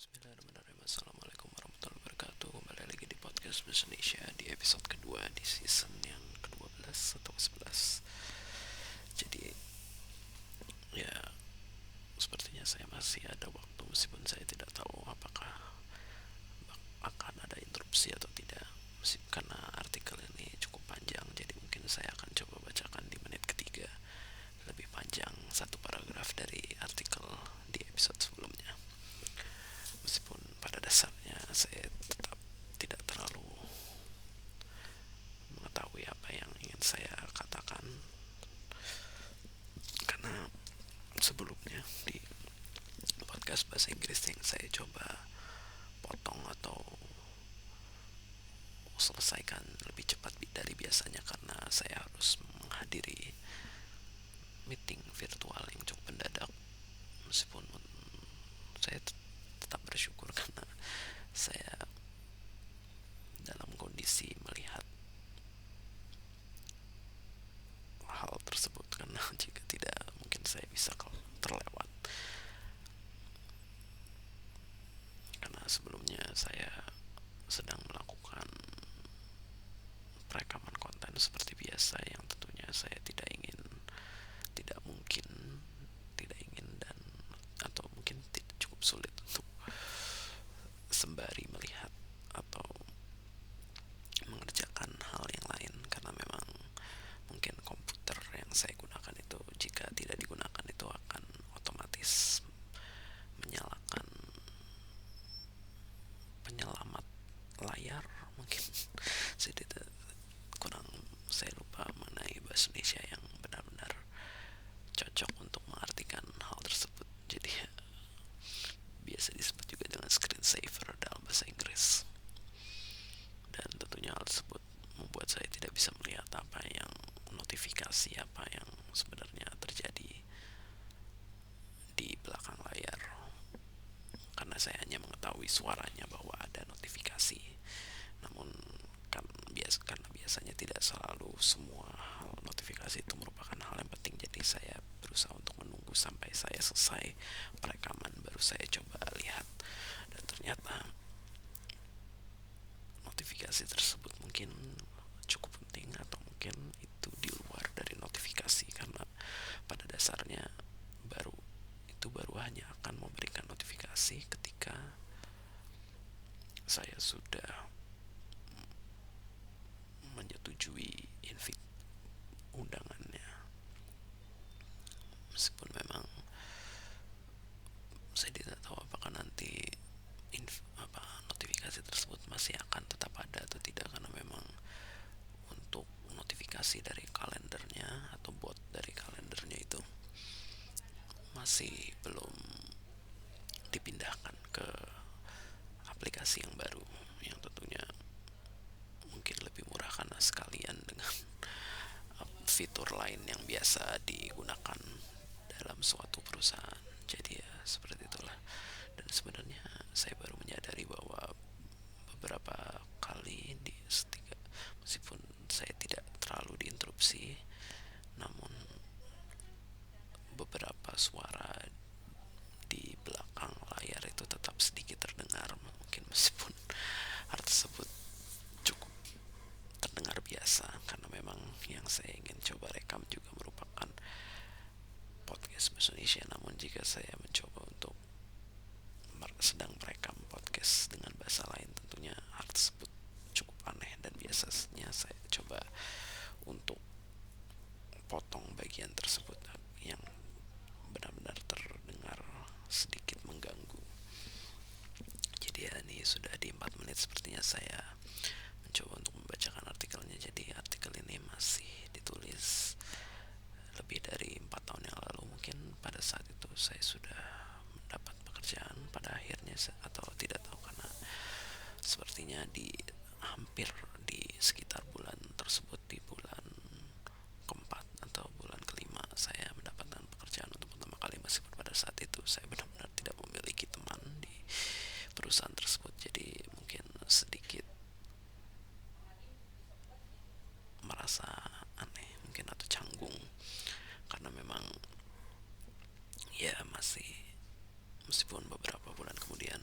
Bismillahirrahmanirrahim. Assalamualaikum warahmatullahi wabarakatuh. Kembali lagi di podcast Bahasa Indonesia di episode kedua di season yang ke-12 atau ke-11. Jadi ya, sepertinya saya masih ada waktu meskipun saya tidak tahu apakah akan ada interupsi atau tidak. Karena artikel ini cukup panjang, jadi mungkin saya akan coba bacakan di menit ketiga, lebih panjang satu paragraf dari artikel di episode sebelumnya. Meskipun pada dasarnya saya tetap tidak terlalu mengetahui apa yang ingin saya katakan, karena sebelumnya di podcast bahasa Inggris yang saya coba potong atau selesaikan lebih cepat dari biasanya karena saya harus menghadiri meeting virtual yang cukup mendadak. Meskipun saya tetap bersyukur karena saya dalam kondisi melihat hal tersebut, karena jika tidak mungkin saya bisa terlewat, karena sebelumnya saya sedang melakukan perekaman konten seperti biasa yang tentunya saya tidak mungkin tidak ingin dan atau mungkin cukup sulit untuk sembari melihat atau mengerjakan hal yang lain, karena memang mungkin komputer yang saya gunakan itu jika tidak digunakan itu akan otomatis menyalakan penyelamat layar mungkin. saya tidak kurang saya lupa mengenai bahasa Indonesia yang benar-benar cocok untuk mengartikan hal tersebut. Jadi biasa disebut juga dengan screensaver dalam bahasa Inggris, dan tentunya hal tersebut membuat saya tidak bisa melihat apa yang notifikasi apa yang sebenarnya terjadi di belakang layar, karena saya hanya mengetahui suaranya bahwa ada notifikasi. Namun karena biasanya tidak selalu semua hal notifikasi itu merupakan hal yang penting, jadi saya berusaha untuk menunggu sampai saya selesai perekaman baru saya coba lihat, dan ternyata notifikasi tersebut mungkin cukup penting atau mungkin itu di luar dari notifikasi, karena pada dasarnya baru hanya akan memberikan notifikasi ketika saya sudah menyetujui invite undangannya. Meskipun memang saya tidak tahu apakah nanti notifikasi tersebut masih akan tetap ada atau tidak, karena memang untuk notifikasi dari kalendernya atau bot dari kalendernya itu masih belum dipindahkan ke aplikasi yang baru, yang tentunya mungkin lebih murah karena sekalian dengan fitur lain yang biasa digunakan dalam suatu perusahaan. Jadi ya seperti itulah. Dan sebenarnya saya baru menyadari bahwa beberapa kali meskipun saya tidak terlalu diinterupsi, namun beberapa suara di belakang layar itu tetap sedikit terdengar, mungkin meskipun hal tersebut cukup terdengar biasa, karena memang yang saya ingin coba rekam juga merupakan podcast bahasa Indonesia. Namun jika saya mencoba untuk sedang merekam podcast dengan bahasa lain, tentunya hal tersebut cukup aneh, dan biasanya saya coba untuk potong bagian tersebut yang benar-benar terdengar sedikit mengganggu. Jadi ya, ini sudah di 4 menit sepertinya saya mencoba untuk membacakan artikelnya. Jadi artikel ini masih ditulis lebih dari 4 tahun yang lalu. Mungkin pada saat itu saya sudah mendapat pekerjaan pada akhirnya, atau tidak tahu, karena sepertinya hampir di sekitar bulan tersebut, di bulan keempat atau bulan kelima, saya mendapatkan pekerjaan untuk pertama kali, meskipun pada saat itu saya benar-benar tidak memiliki teman di perusahaan tersebut. Jadi mungkin sedikit merasa aneh mungkin atau canggung, karena memang ya masih, meskipun beberapa bulan kemudian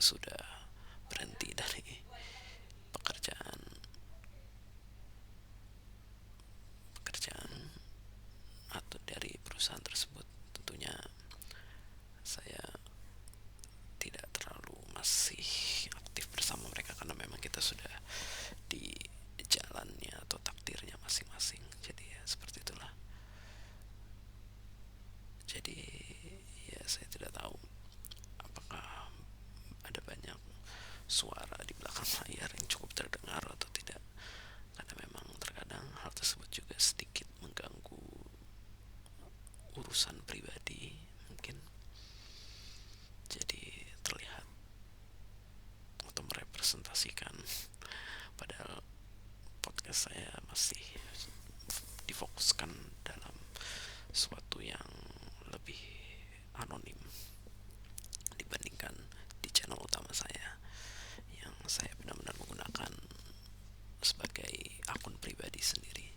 sudah berhenti dari pekerjaan pekerjaan atau dari perusahaan tersebut, tentunya saya tidak terlalu masih aktif bersama mereka karena memang kita sudah di jalannya atau takdirnya masing-masing. Jadi ya seperti itulah. Jadi ya saya tidak tahu apakah ada banyak suara di belakang layar yang cukup terdengar atau tidak, karena memang terkadang hal tersebut juga sedikit mengganggu urusan pribadi mungkin. Jadi terlihat atau merepresentasikan, padahal podcast saya masih difokuskan dalam suatu yang lebih anonim dibandingkan di channel utama saya yang saya benar-benar menggunakan sebagai akun pribadi sendiri.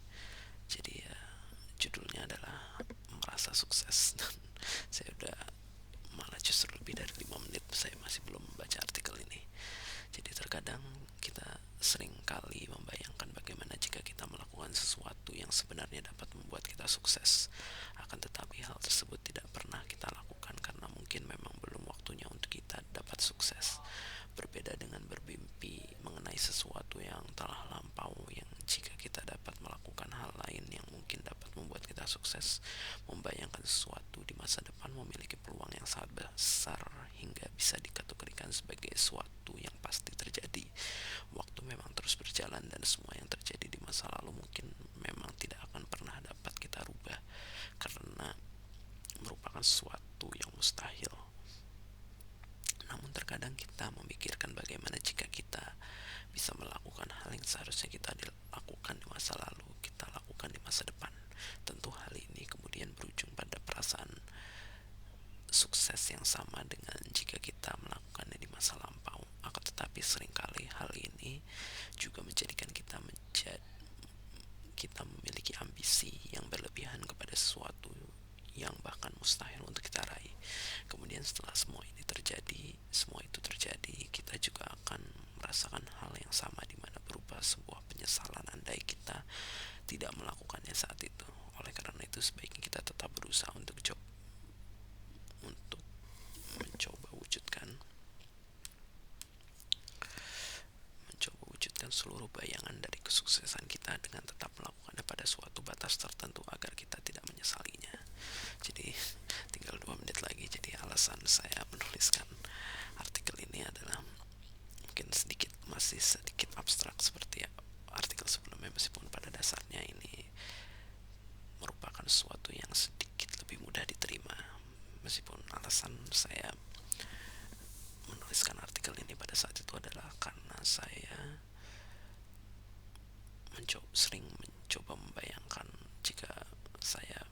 Jadi ya judulnya adalah merasa sukses dan saya udah malah justru lebih dari 5 menit saya masih belum membaca artikel ini. Jadi terkadang kita sering kali membayangkan bagaimana jika kita melakukan sesuatu yang sebenarnya dapat membuat kita sukses, akan tetapi hal tersebut tidak pernah kita lakukan karena mungkin memang belum waktunya untuk kita dapat sukses. Berbeda dengan bermimpi mengenai sesuatu yang telah lampau, yang jika kita dapat melakukan hal lain yang mungkin dapat membuat kita sukses, membayangkan sesuatu di masa depan memiliki peluang yang sangat besar hingga bisa dikategorikan sebagai sesuatu yang pasti terjadi. Waktu memang terus berjalan dan semua yang terjadi di masa lalu mungkin memang tidak akan pernah dapat kita rubah karena merupakan sesuatu yang mustahil. Namun terkadang kita memikirkan bagaimana jika kita bisa melakukan hal yang seharusnya kita lakukan di masa lalu, kita lakukan di masa depan. Tentu hal ini kemudian berujung pada perasaan sukses yang sama dengan jika kita melakukannya di masa lampau. Akan tetapi seringkali hal ini juga menjadikan kita memiliki ambisi yang berlebihan kepada sesuatu yang bahkan mustahil untuk kita raih. Kemudian setelah semua itu terjadi, kita juga akan merasakan hal yang sama, di mana berupa sebuah penyesalan andai kita tidak melakukannya saat itu. Oleh karena itu sebaiknya kita tetap berusaha untuk mencoba wujudkan seluruh bayangan dari kesuksesan kita dengan tetap melakukannya pada suatu batas tertentu agar kita tidak menyesalinya. Jadi tinggal 2 menit lagi. Jadi alasan saya menuliskan artikel ini adalah mungkin masih sedikit abstrak seperti artikel sebelumnya, meskipun pada dasarnya ini merupakan sesuatu yang sedikit lebih mudah diterima. Meskipun alasan saya menuliskan artikel ini pada saat itu adalah karena saya sering mencoba membayangkan jika saya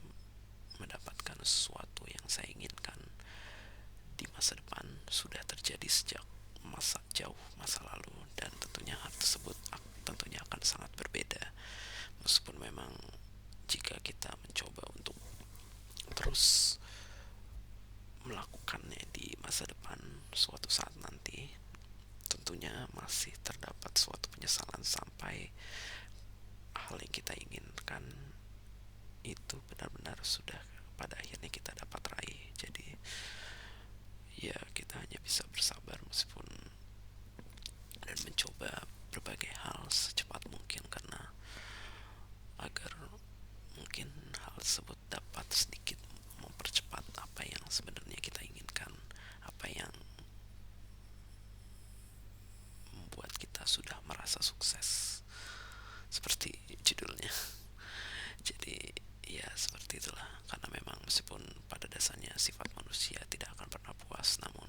mendapatkan sesuatu yang saya inginkan di masa depan sudah terjadi sejak masa lalu, dan tentunya hal tersebut tentunya akan sangat berbeda. Meskipun memang jika kita mencoba untuk terus melakukannya di masa depan, suatu saat nanti tentunya masih terdapat suatu penyesalan sampai hal yang kita inginkan itu benar-benar sudah pada akhirnya kita dapat raih. Jadi ya kita hanya bisa bersabar meskipun dan mencoba berbagai hal secepat mungkin, karena agar mungkin hal tersebut dapat sedikit mempercepat apa yang sebenarnya kita inginkan, apa yang membuat kita sudah merasa sukses seperti judulnya. Jadi ya seperti itulah, karena memang meskipun pada dasarnya sifat manusia tidak akan pernah puas, namun